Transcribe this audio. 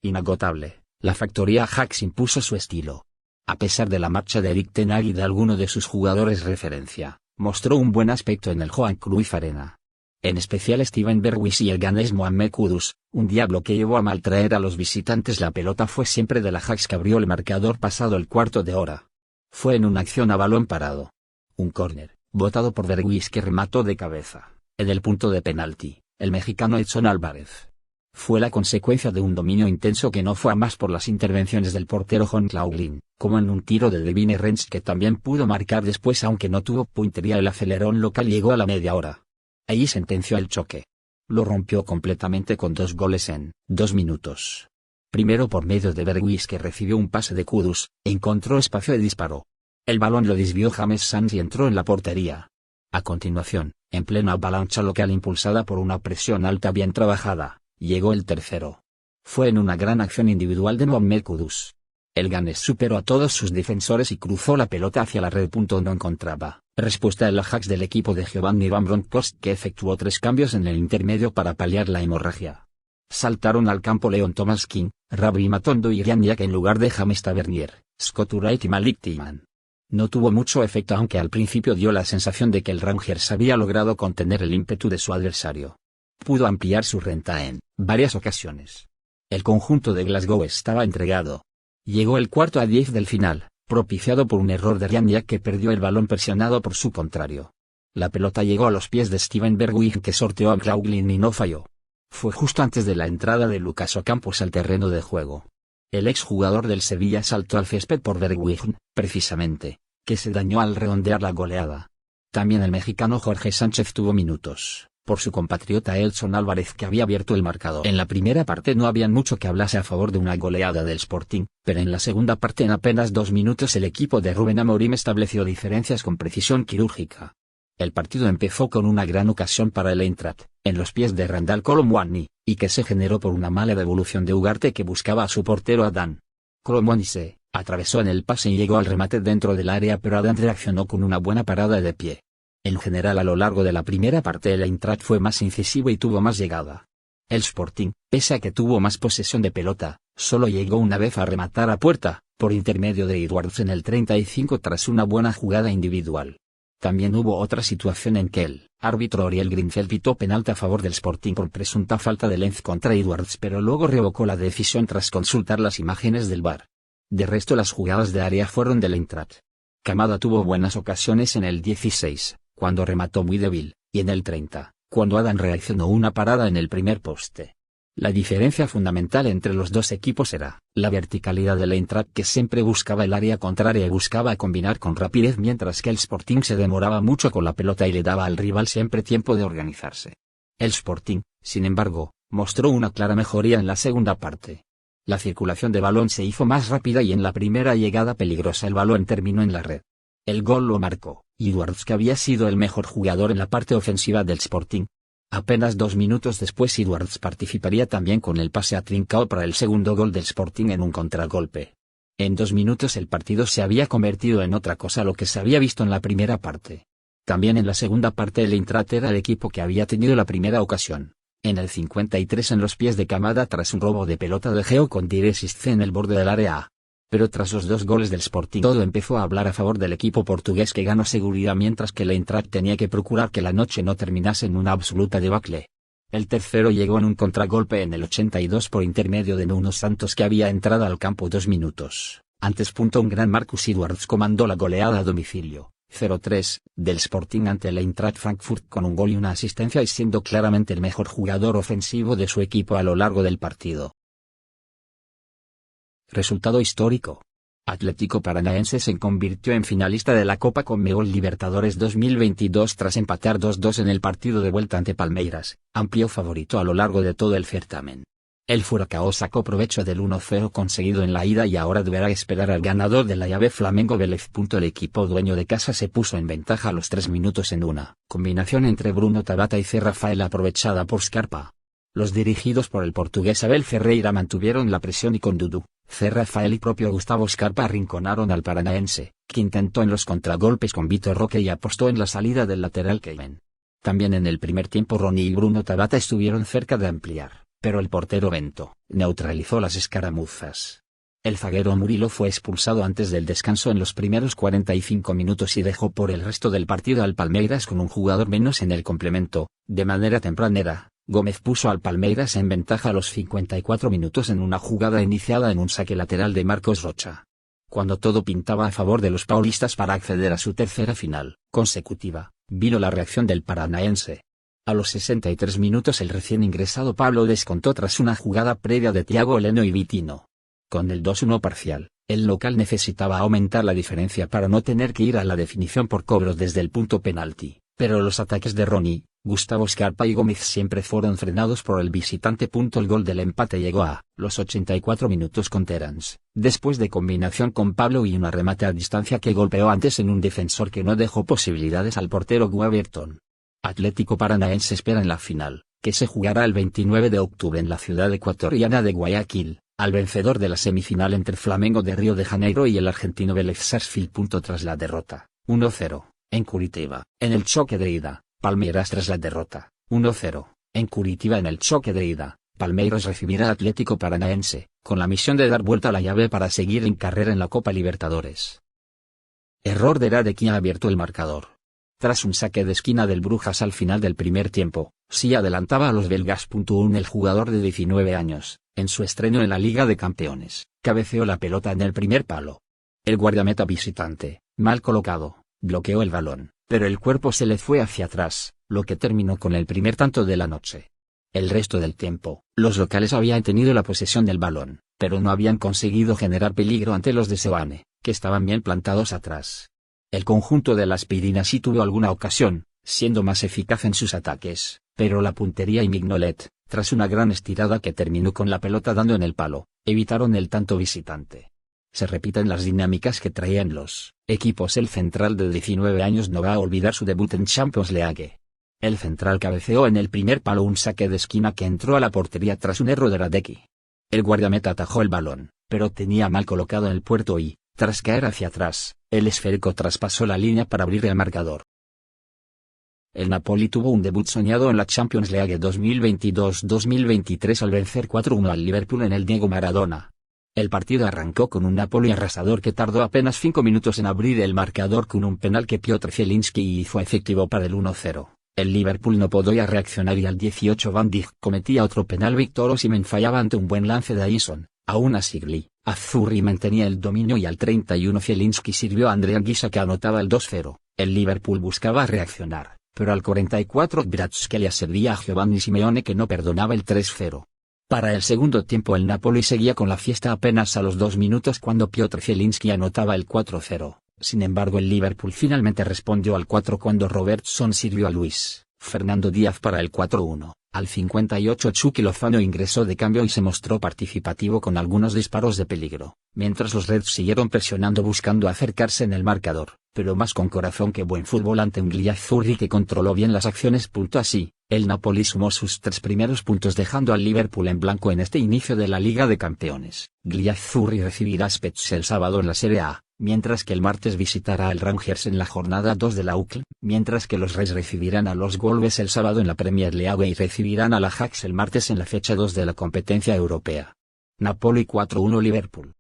Inagotable, la factoría Ajax impuso su estilo. A pesar de la marcha de Erik ten Hag y de alguno de sus jugadores referencia, mostró un buen aspecto en el Johan Cruyff Arena. En especial Steven Bergwijn y el ganés Mohamed Kudus, un diablo que llevó a maltraer a los visitantes. La pelota fue siempre del Ajax que abrió el marcador pasado el cuarto de hora. Fue en una acción a balón parado. Un córner, botado por Bergwijn que remató de cabeza, en el punto de penalti, el mexicano Edson Álvarez. Fue la consecuencia de un dominio intenso que no fue a más por las intervenciones del portero John Clauglin, como en un tiro de Devine Rensch que también pudo marcar después aunque no tuvo puntería. El acelerón local llegó a la media hora. Ahí sentenció el choque. Lo rompió completamente con 2 goles en 2 minutos. Primero por medio de Bergwijn que recibió un pase de Kudus, encontró espacio y disparó. El balón lo desvió James Sanz y entró en la portería. A continuación, en plena avalancha local impulsada por una presión alta bien trabajada, llegó el tercero. Fue en una gran acción individual de Mohamed Kudus. El ganés superó a todos sus defensores y cruzó la pelota hacia la red. No encontraba respuesta el Ajax del equipo de Giovanni Van Bronckhorst que efectuó 3 cambios en el intermedio para paliar la hemorragia. Saltaron al campo Leon Thomas King, Rabbi Matondo y Ryan en lugar de James Tavernier, Scott Wright y Malik Tillman. No tuvo mucho efecto aunque al principio dio la sensación de que el Rangers había logrado contener el ímpetu de su adversario. Pudo ampliar su renta en varias ocasiones. El conjunto de Glasgow estaba entregado. Llegó el cuarto a 10 del final, propiciado por un error de Ryan que perdió el balón presionado por su contrario. La pelota llegó a los pies de Steven Bergwijn que sorteó a Clauglin y no falló. Fue justo antes de la entrada de Lucas Ocampos al terreno de juego. El exjugador del Sevilla saltó al césped por Bergwijn, precisamente, que se dañó al redondear la goleada. También el mexicano Jorge Sánchez tuvo minutos, por su compatriota Edson Álvarez que había abierto el marcador. En la primera parte no había mucho que hablase a favor de una goleada del Sporting, pero en la segunda parte en apenas 2 minutos el equipo de Rubén Amorim estableció diferencias con precisión quirúrgica. El partido empezó con una gran ocasión para el Eintracht, en los pies de Randall Kolo Muani, y que se generó por una mala devolución de Ugarte que buscaba a su portero Adán. Kolo Muani se atravesó en el pase y llegó al remate dentro del área pero Adán reaccionó con una buena parada de pie. En general a lo largo de la primera parte el Eintracht fue más incisivo y tuvo más llegada. El Sporting, pese a que tuvo más posesión de pelota, solo llegó una vez a rematar a puerta, por intermedio de Edwards en el 35 tras una buena jugada individual. También hubo otra situación en que el árbitro Oriel Grinfeld pitó penalti a favor del Sporting por presunta falta de Lenz contra Edwards pero luego revocó la decisión tras consultar las imágenes del VAR. De resto las jugadas de área fueron del Eintracht. Kamada tuvo buenas ocasiones en el 16, cuando remató muy débil, y en el 30, cuando Adán reaccionó una parada en el primer poste. La diferencia fundamental entre los dos equipos era la verticalidad del Eintracht que siempre buscaba el área contraria y buscaba combinar con rapidez mientras que el Sporting se demoraba mucho con la pelota y le daba al rival siempre tiempo de organizarse. El Sporting, sin embargo, mostró una clara mejoría en la segunda parte. La circulación de balón se hizo más rápida y en la primera llegada peligrosa el balón terminó en la red. El gol lo marcó Edwards que había sido el mejor jugador en la parte ofensiva del Sporting. Apenas 2 minutos después Edwards participaría también con el pase a Trincao para el segundo gol del Sporting en un contragolpe. En 2 minutos el partido se había convertido en otra cosa a lo que se había visto en la primera parte. También en la segunda parte el Eintracht era el equipo que había tenido la primera ocasión. En el 53 en los pies de Kamada tras un robo de pelota de Geo con Direxisce en el borde del área A. Pero tras los 2 goles del Sporting todo empezó a hablar a favor del equipo portugués que ganó seguridad mientras que el Eintracht tenía que procurar que la noche no terminase en una absoluta debacle. El tercero llegó en un contragolpe en el 82 por intermedio de Nuno Santos que había entrado al campo 2 minutos antes. Un gran Marcus Edwards comandó la goleada a domicilio, 0-3, del Sporting ante el Eintracht Frankfurt con un gol y una asistencia y siendo claramente el mejor jugador ofensivo de su equipo a lo largo del partido. Resultado histórico. Atlético Paranaense se convirtió en finalista de la Copa Conmebol Libertadores 2022 tras empatar 2-2 en el partido de vuelta ante Palmeiras, amplio favorito a lo largo de todo el certamen. El Furacão sacó provecho del 1-0 conseguido en la ida y ahora deberá esperar al ganador de la llave Flamengo Vélez. El equipo dueño de casa se puso en ventaja a los 3 minutos en una combinación entre Bruno Tabata y C. Rafael aprovechada por Scarpa. Los dirigidos por el portugués Abel Ferreira mantuvieron la presión y con Dudu, C. Rafael y propio Gustavo Scarpa arrinconaron al Paranaense, que intentó en los contragolpes con Vitor Roque y apostó en la salida del lateral Kevin. También en el primer tiempo Ronnie y Bruno Tabata estuvieron cerca de ampliar, pero el portero Bento neutralizó las escaramuzas. El zaguero Murilo fue expulsado antes del descanso en los primeros 45 minutos y dejó por el resto del partido al Palmeiras con un jugador menos en el complemento. De manera tempranera, Gómez puso al Palmeiras en ventaja a los 54 minutos en una jugada iniciada en un saque lateral de Marcos Rocha. Cuando todo pintaba a favor de los paulistas para acceder a su tercera final consecutiva, vino la reacción del paranaense. A los 63 minutos el recién ingresado Pablo descontó tras una jugada previa de Thiago Heleno y Vitinho. Con el 2-1 parcial, el local necesitaba aumentar la diferencia para no tener que ir a la definición por cobros desde el punto penalti, pero los ataques de Ronnie, Gustavo Scarpa y Gómez siempre fueron frenados por el visitante. El gol del empate llegó a los 84 minutos con Terence, después de combinación con Pablo y un remate a distancia que golpeó antes en un defensor que no dejó posibilidades al portero Guaverton. Atlético Paranaense espera en la final, que se jugará el 29 de octubre en la ciudad ecuatoriana de Guayaquil, al vencedor de la semifinal entre Flamengo de Río de Janeiro y el argentino Vélez Sarsfield. Tras la derrota, 1-0, en Curitiba, en el choque de ida, Palmeiras. Tras la derrota, 1-0, en Curitiba en el choque de ida, Palmeiras recibirá a Atlético Paranaense, con la misión de dar vuelta a la llave para seguir en carrera en la Copa Libertadores. Error de Rade, quien ha abierto el marcador. Tras un saque de esquina del Brujas al final del primer tiempo, sí adelantaba a los belgas. El jugador de 19 años, en su estreno en la Liga de Campeones, cabeceó la pelota en el primer palo. El guardameta visitante, mal colocado, bloqueó el balón, pero el cuerpo se le fue hacia atrás, lo que terminó con el primer tanto de la noche. El resto del tiempo, los locales habían tenido la posesión del balón, pero no habían conseguido generar peligro ante los de Seoane, que estaban bien plantados atrás. El conjunto de la Aspirina sí tuvo alguna ocasión, siendo más eficaz en sus ataques, pero la puntería y Mignolet, tras una gran estirada que terminó con la pelota dando en el palo, evitaron el tanto visitante. Se repiten las dinámicas que traían los equipos. El central de 19 años no va a olvidar su debut en Champions League. El central cabeceó en el primer palo un saque de esquina que entró a la portería tras un error de Radecki. El guardameta atajó el balón, pero tenía mal colocado en el puerto y, tras caer hacia atrás, el esférico traspasó la línea para abrir el marcador. El Napoli tuvo un debut soñado en la Champions League 2022-2023 al vencer 4-1 al Liverpool en el Diego Maradona. El partido arrancó con un Napoli arrasador que tardó apenas 5 minutos en abrir el marcador con un penal que Piotr Zielinski hizo efectivo para el 1-0. El Liverpool no podía reaccionar y al 18 Van Dijk cometía otro penal. Victor Osimhen fallaba ante un buen lance de Alisson. Aún así Azzurri mantenía el dominio y al 31 Zielinski sirvió a Andrea Guisa que anotaba el 2-0. El Liverpool buscaba reaccionar, pero al 44 Kvaratskhelia servía a Giovanni Simeone que no perdonaba el 3-0. Para el segundo tiempo el Napoli seguía con la fiesta apenas a los 2 minutos cuando Piotr Zielinski anotaba el 4-0. Sin embargo el Liverpool finalmente respondió al 4 cuando Robertson sirvió a Luis Fernando Díaz para el 4-1. Al 58 Chucky Lozano ingresó de cambio y se mostró participativo con algunos disparos de peligro, mientras los Reds siguieron presionando buscando acercarse en el marcador, pero más con corazón que buen fútbol ante un Azzurri que controló bien las acciones. Así, el Napoli sumó sus 3 primeros puntos dejando al Liverpool en blanco en este inicio de la Liga de Campeones. Azzurri recibirá a Spezia el sábado en la Serie A, mientras que el martes visitará al Rangers en la jornada 2 de la UCL, mientras que los Reds recibirán a los Wolves el sábado en la Premier League y recibirán al Ajax el martes en la fecha 2 de la competencia europea. Napoli 4-1 Liverpool.